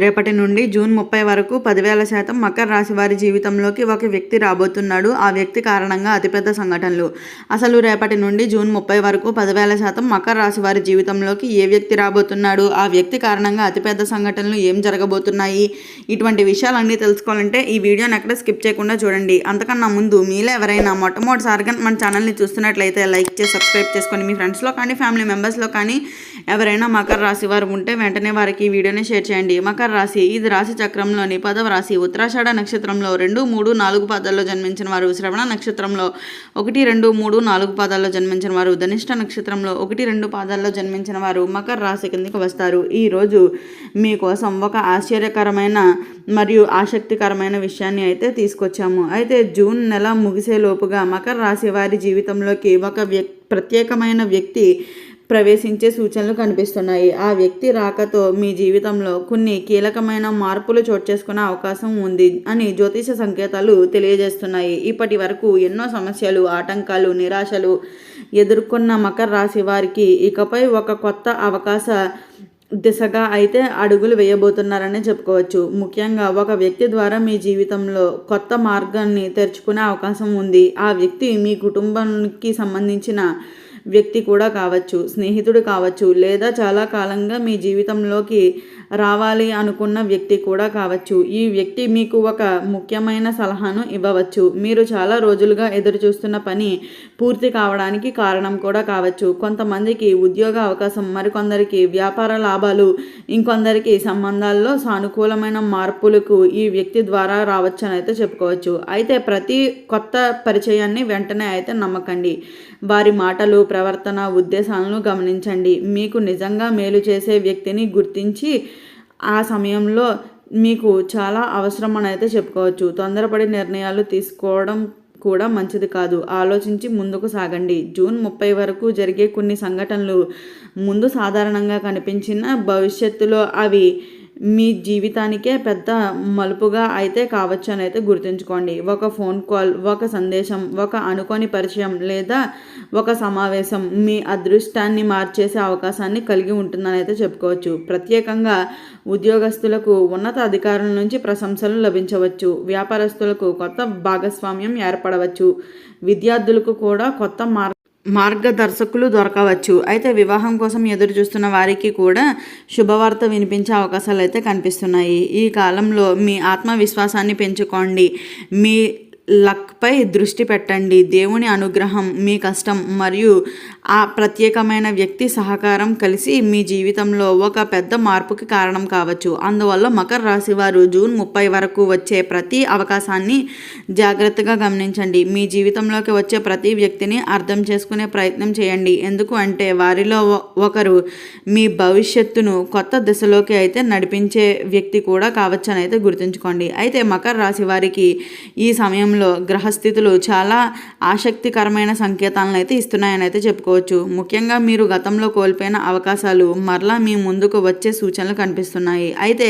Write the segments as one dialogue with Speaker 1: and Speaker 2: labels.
Speaker 1: రేపటి నుండి జూన్ 30 వరకు 10,000% మకర రాశి వారి జీవితంలోకి ఒక వ్యక్తి రాబోతున్నాడు. ఆ వ్యక్తి కారణంగా అతిపెద్ద సంఘటనలు. అసలు రేపటి నుండి జూన్ 30 వరకు 10,000% మకర రాశి వారి జీవితంలోకి ఏ వ్యక్తి రాబోతున్నాడు, ఆ వ్యక్తి కారణంగా అతిపెద్ద సంఘటనలు ఏం జరగబోతున్నాయి, ఇటువంటి విషయాలన్నీ తెలుసుకోవాలంటే ఈ వీడియోని ఎక్కడ స్కిప్ చేయకుండా చూడండి. అంతకన్నా ముందు మీలో ఎవరైనా మొట్టమొదటిసారిగా మన ఛానల్ని చూస్తున్నట్లయితే లైక్ చేసి సబ్స్క్రైబ్ చేసుకొని మీ ఫ్రెండ్స్లో కానీ ఫ్యామిలీ మెంబర్స్లో కానీ ఎవరైనా మకర రాశి వారు ఉంటే వెంటనే వారికి ఈ వీడియోని షేర్ చేయండి. మకర రాశి ఇది రాశి చక్రంలోని 10వ రాశి. ఉత్తరాషాఢ నక్షత్రంలో 2, 3, 4 పాదాల్లో జన్మించిన వారు, శ్రవణ నక్షత్రంలో 1, 2, 3, 4 పాదాల్లో జన్మించిన వారు, ధనిష్ట నక్షత్రంలో 1, 2 పాదాల్లో జన్మించిన వారు మకర రాశి కిందకి వస్తారు. ఈరోజు మీకోసం ఒక ఆశ్చర్యకరమైన మరియు ఆసక్తికరమైన విషయాన్ని అయితే తీసుకొచ్చాము. అయితే జూన్ నెల ముగిసేలోపుగా మకర రాశి వారి జీవితంలోకి ఒక ప్రత్యేకమైన వ్యక్తి ప్రవేశించే సూచనలు కనిపిస్తున్నాయి. ఆ వ్యక్తి రాకతో మీ జీవితంలో కొన్ని కీలకమైన మార్పులు చోటు చేసుకునే అవకాశం ఉంది అని జ్యోతిష సంకేతాలు తెలియజేస్తున్నాయి. ఇప్పటి వరకు ఎన్నో సమస్యలు, ఆటంకాలు, నిరాశలు ఎదుర్కొన్న మకర రాశి వారికి ఇకపై ఒక కొత్త అవకాశ దిశగా అయితే అడుగులు వేయబోతున్నారని చెప్పుకోవచ్చు. ముఖ్యంగా ఒక వ్యక్తి ద్వారా మీ జీవితంలో కొత్త మార్గాన్ని తెరుచుకునే అవకాశం ఉంది. ఆ వ్యక్తి మీ కుటుంబానికి సంబంధించిన వ్యక్తి కూడా కావచ్చు, స్నేహితుడు కావచ్చు, లేదా చాలా కాలంగా మీ జీవితంలోకి రావాలి అనుకున్న వ్యక్తి కూడా కావచ్చు. ఈ వ్యక్తి మీకు ఒక ముఖ్యమైన సలహాను ఇవ్వవచ్చు. మీరు చాలా రోజులుగా ఎదురు చూస్తున్న పని పూర్తి కావడానికి కారణం కూడా కావచ్చు. కొంతమందికి ఉద్యోగ అవకాశం, మరికొందరికి వ్యాపార లాభాలు, ఇంకొందరికి సంబంధాల్లో సానుకూలమైన మార్పులకు ఈ వ్యక్తి ద్వారా రావచ్చు అని అయితే చెప్పుకోవచ్చు. అయితే ప్రతి కొత్త పరిచయాన్ని వెంటనే అయితే నమ్మకండి. వారి మాటలు, ప్రవర్తన, ఉద్దేశాలను గమనించండి. మీకు నిజంగా మేలు చేసే వ్యక్తిని గుర్తించి ఆ సమయంలో మీకు చాలా అవసరం అని అయితే చెప్పుకోవచ్చు. తొందరపడి నిర్ణయాలు తీసుకోవడం కూడా మంచిది కాదు. ఆలోచించి ముందుకు సాగండి. జూన్ 30 వరకు జరిగే కొన్ని సంఘటనలు ముందు సాధారణంగా కనిపించిన భవిష్యత్తులో అవి మీ జీవితానికే పెద్ద మలుపుగా అయితే కావచ్చు అని అయితే గుర్తుంచుకోండి. ఒక ఫోన్ కాల్, ఒక సందేశం, ఒక అనుకోని పరిచయం లేదా ఒక సమావేశం మీ అదృష్టాన్ని మార్చేసే అవకాశాన్ని కలిగి ఉంటుందని అయితే చెప్పుకోవచ్చు. ప్రత్యేకంగా ఉద్యోగస్తులకు ఉన్నత అధికారుల నుంచి ప్రశంసలు లభించవచ్చు. వ్యాపారస్తులకు కొత్త భాగస్వామ్యం ఏర్పడవచ్చు. విద్యార్థులకు కూడా కొత్త మార్గదర్శకులు దొరకవచ్చు. అయితే వివాహం కోసం ఎదురు చూస్తున్న వారికి కూడా శుభవార్త వినిపించే అవకాశాలు అయితే కనిపిస్తున్నాయి. ఈ కాలంలో మీ ఆత్మవిశ్వాసాన్ని పెంచుకోండి. మీ లక్పై దృష్టి పెట్టండి. దేవుని అనుగ్రహం, మీ కష్టం మరియు ఆ ప్రత్యేకమైన వ్యక్తి సహకారం కలిసి మీ జీవితంలో ఒక పెద్ద మార్పుకి కారణం కావచ్చు. అందువల్ల మకర రాశి వారు జూన్ 30 వరకు వచ్చే ప్రతి అవకాశాన్ని జాగ్రత్తగా గమనించండి. మీ జీవితంలోకి వచ్చే ప్రతి వ్యక్తిని అర్థం చేసుకునే ప్రయత్నం చేయండి. ఎందుకు అంటే వారిలో ఒకరు మీ భవిష్యత్తును కొత్త దిశలోకి అయితే నడిపించే వ్యక్తి కూడా కావచ్చు అని అయితే గుర్తుంచుకోండి. అయితే మకర రాశి వారికి ఈ సమయంలో గ్రహస్థితులు చాలా ఆసక్తికరమైన సంకేతాలను అయితే ఇస్తున్నాయని అయితే చెప్పుకోవచ్చు. ముఖ్యంగా మీరు గతంలో కోల్పోయిన అవకాశాలు మరలా మీ ముందుకు వచ్చే సూచనలు కనిపిస్తున్నాయి. అయితే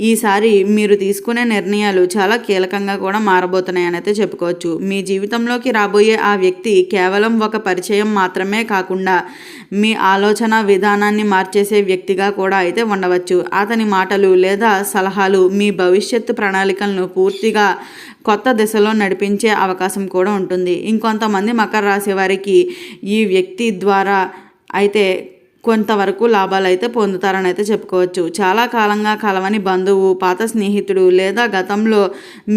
Speaker 1: ఈసారి మీరు తీసుకునే నిర్ణయాలు చాలా కీలకంగా కూడా మారబోతున్నాయని అయితే చెప్పుకోవచ్చు. మీ జీవితంలోకి రాబోయే ఆ వ్యక్తి కేవలం ఒక పరిచయం మాత్రమే కాకుండా మీ ఆలోచన విధానాన్ని మార్చేసే వ్యక్తిగా కూడా అయితే ఉండవచ్చు. అతని మాటలు లేదా సలహాలు మీ భవిష్యత్తు ప్రణాళికలను పూర్తిగా కొత్త దిశలో నడిపించే అవకాశం కూడా ఉంటుంది. ఇంకొంతమంది మకర రాశి వారికి ఈ వ్యక్తి ద్వారా అయితే కొంతవరకు లాభాలు అయితే పొందుతారని అయితే చెప్పుకోవచ్చు. చాలా కాలంగా కలవని బంధువు, పాత స్నేహితుడు లేదా గతంలో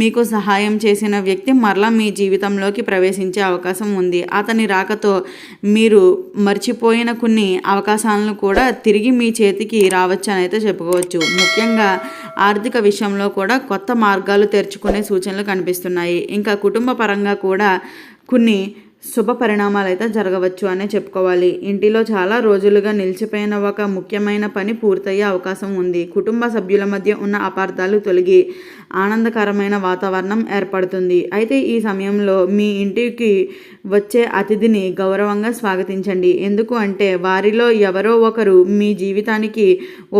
Speaker 1: మీకు సహాయం చేసిన వ్యక్తి మరలా మీ జీవితంలోకి ప్రవేశించే అవకాశం ఉంది. అతని రాకతో మీరు మర్చిపోయిన కొన్ని అవకాశాలను కూడా తిరిగి మీ చేతికి రావచ్చు అని అయితే చెప్పుకోవచ్చు. ముఖ్యంగా ఆర్థిక విషయంలో కూడా కొత్త మార్గాలు తెరుచుకునే సూచనలు కనిపిస్తున్నాయి. ఇంకా కుటుంబ పరంగా కూడా కొన్ని శుభ పరిణామాలు అయితే జరగవచ్చు అనే చెప్పుకోవాలి. ఇంటిలో చాలా రోజులుగా నిలిచిపోయిన ఒక ముఖ్యమైన పని పూర్తయ్యే అవకాశం ఉంది. కుటుంబ సభ్యుల మధ్య ఉన్న అపార్థాలు తొలగి ఆనందకరమైన వాతావరణం ఏర్పడుతుంది. అయితే ఈ సమయంలో మీ ఇంటికి వచ్చే అతిథిని గౌరవంగా స్వాగతించండి. ఎందుకు అంటే వారిలో ఎవరో ఒకరు మీ జీవితానికి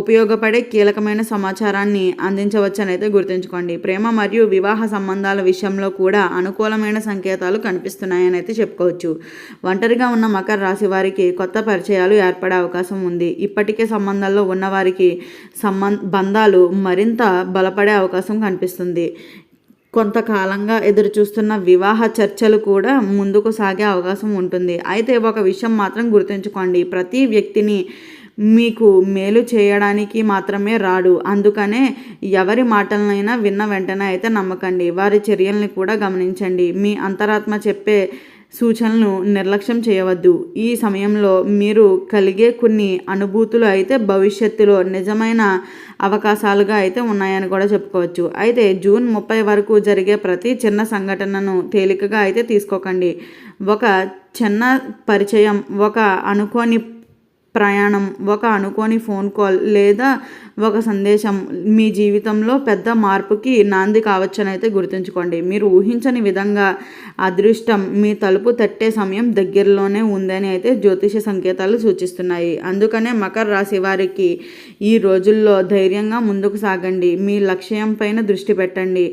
Speaker 1: ఉపయోగపడే కీలకమైన సమాచారాన్ని అందించవచ్చని అయితే గుర్తుంచుకోండి. ప్రేమ మరియు వివాహ సంబంధాల విషయంలో కూడా అనుకూలమైన సంకేతాలు కనిపిస్తున్నాయని అయితే చెప్పుకోవచ్చు. ఒంటరిగా ఉన్న మకర రాశి వారికి కొత్త పరిచయాలు ఏర్పడే అవకాశం ఉంది. ఇప్పటికే సంబంధాల్లో ఉన్నవారికి బంధాలు మరింత బలపడే అవకాశం కనిపిస్తుంది. కొంతకాలంగా ఎదురుచూస్తున్న వివాహ చర్చలు కూడా ముందుకు సాగే అవకాశం ఉంటుంది. అయితే ఒక విషయం మాత్రం గుర్తుంచుకోండి, ప్రతి వ్యక్తిని మీకు మేలు చేయడానికి మాత్రమే రాడు. అందుకనే ఎవరి మాటలనైనా విన్న వెంటనే అయితే నమ్మకండి. వారి చర్యల్ని కూడా గమనించండి. మీ అంతరాత్మ చెప్పే సూచనలను నిర్లక్ష్యం చేయవద్దు. ఈ సమయంలో మీరు కలిగే కొన్ని అనుభూతులు అయితే భవిష్యత్తులో నిజమైన అవకాశాలుగా అయితే ఉన్నాయని కూడా చెప్పుకోవచ్చు. అయితే జూన్ 30 వరకు జరిగే ప్రతి చిన్న సంఘటనను తేలికగా అయితే తీసుకోకండి. ఒక చిన్న పరిచయం, ఒక అనుకోని ప్రయాణం, ఒక అనుకోని ఫోన్ కాల్ లేదా ఒక సందేశం మీ జీవితంలో పెద్ద మార్పుకి నాంది కావచ్చని అయితే గుర్తుంచుకోండి. మీరు ఊహించని విధంగా అదృష్టం మీ తలుపు తట్టే సమయం దగ్గరలోనే ఉందని అయితే జ్యోతిష సంకేతాలు సూచిస్తున్నాయి. అందుకనే మకర రాశి వారికి ఈ రోజుల్లో ధైర్యంగా ముందుకు సాగండి. మీ లక్ష్యం పైన దృష్టి పెట్టండి.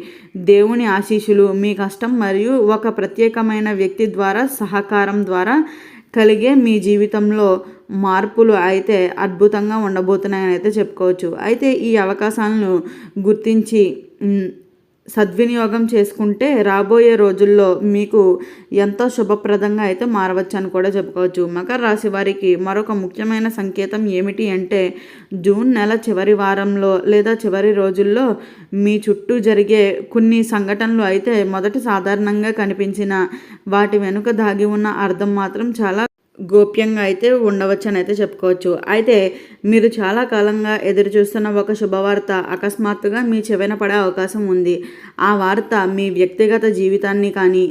Speaker 1: దేవుని ఆశీస్సులు, మీ కష్టం మరియు ఒక ప్రత్యేకమైన వ్యక్తి ద్వారా సహకారం ద్వారా కలిగే మీ జీవితంలో మార్పులు అయితే అద్భుతంగా ఉండబోతున్నాయని అయితే చెప్పుకోవచ్చు. అయితే ఈ అవకాశాలను గుర్తించి సద్వినియోగం చేసుకుంటే రాబోయే రోజుల్లో మీకు ఎంతో శుభప్రదంగా అయితే మారవచ్చు అని కూడా చెప్పుకోవచ్చు. మకర రాశి వారికి మరొక ముఖ్యమైన సంకేతం ఏమిటి అంటే, జూన్ నెల చివరి వారంలో లేదా చివరి రోజుల్లో మీ చుట్టూ జరిగే కొన్ని సంఘటనలు అయితే మొదట సాధారణంగా కనిపించిన వాటి వెనుక దాగి ఉన్న అర్థం మాత్రం చాలా గోప్యంగా అయితే ఉండవచ్చు అని అయితే చెప్పుకోవచ్చు. అయితే మీరు చాలా కాలంగా ఎదురు చూస్తున్న ఒక శుభవార్త అకస్మాత్తుగా మీ చెవిన పడే అవకాశం ఉంది. ఆ వార్త మీ వ్యక్తిగత జీవితాన్ని కానీ,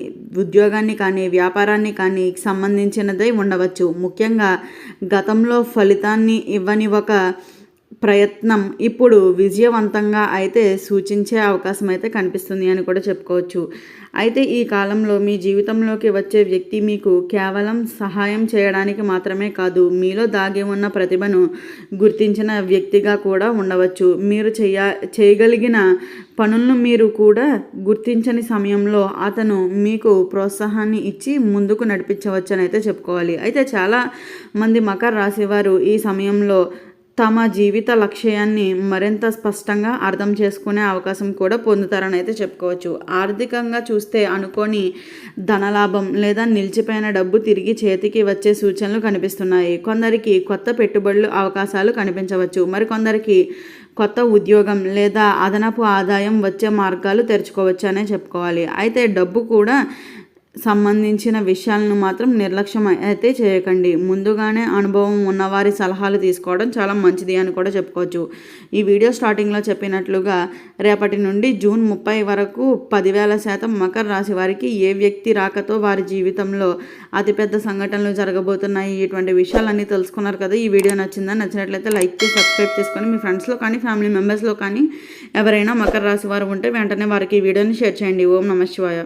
Speaker 1: ఉద్యోగాన్ని కానీ, వ్యాపారాన్ని కానీ సంబంధించినదై ఉండవచ్చు. ముఖ్యంగా గతంలో ఫలితాన్ని ఇవ్వని ఒక ప్రయత్నం ఇప్పుడు విజయవంతంగా అయితే సూచించే అవకాశం అయితే కనిపిస్తుంది అని కూడా చెప్పుకోవచ్చు. అయితే ఈ కాలంలో మీ జీవితంలోకి వచ్చే వ్యక్తి మీకు కేవలం సహాయం చేయడానికి మాత్రమే కాదు, మీలో దాగి ఉన్న ప్రతిభను గుర్తించిన వ్యక్తిగా కూడా ఉండవచ్చు. మీరు చేయగలిగిన పనులను మీరు కూడా గుర్తించని సమయంలో అతను మీకు ప్రోత్సాహాన్ని ఇచ్చి ముందుకు నడిపించవచ్చు అని అయితే చెప్పుకోవాలి. అయితే చాలా మంది మకర రాశి వారు ఈ సమయంలో తమ జీవిత లక్ష్యాన్ని మరింత స్పష్టంగా అర్థం చేసుకునే అవకాశం కూడా పొందుతారని అయితే చెప్పుకోవచ్చు. ఆర్థికంగా చూస్తే అనుకోని ధనలాభం లేదా నిలిచిపోయిన డబ్బు తిరిగి చేతికి వచ్చే సూచనలు కనిపిస్తున్నాయి. కొందరికి కొత్త పెట్టుబడులు అవకాశాలు కనిపించవచ్చు. మరికొందరికి కొత్త ఉద్యోగం లేదా అదనపు ఆదాయం వచ్చే మార్గాలు తెరుచుకోవచ్చు అనే చెప్పుకోవాలి. అయితే డబ్బు కూడా సంబంధించిన విషయాలను మాత్రం నిర్లక్ష్యం అయితే చేయకండి. ముందుగానే అనుభవం ఉన్నవారి సలహాలు తీసుకోవడం చాలా మంచిది అని కూడా చెప్పుకోవచ్చు. ఈ వీడియో స్టార్టింగ్లో చెప్పినట్లుగా రేపటి నుండి జూన్ 30 వరకు 10,000% మకర రాశి వారికి ఏ వ్యక్తి రాకతో వారి జీవితంలో అతిపెద్ద సంఘటనలు జరగబోతున్నాయి. ఇటువంటి విషయాలన్నీ తెలుసుకున్నారు కదా. ఈ వీడియో నచ్చినట్లయితే లైక్ చేసి సబ్స్క్రైబ్ చేసుకొని మీ ఫ్రెండ్స్లో కానీ ఫ్యామిలీ మెంబర్స్లో కానీ ఎవరైనా మకర రాశి వారు ఉంటే వెంటనే వారికి ఈ వీడియోని షేర్ చేయండి. ఓం నమః శివాయ.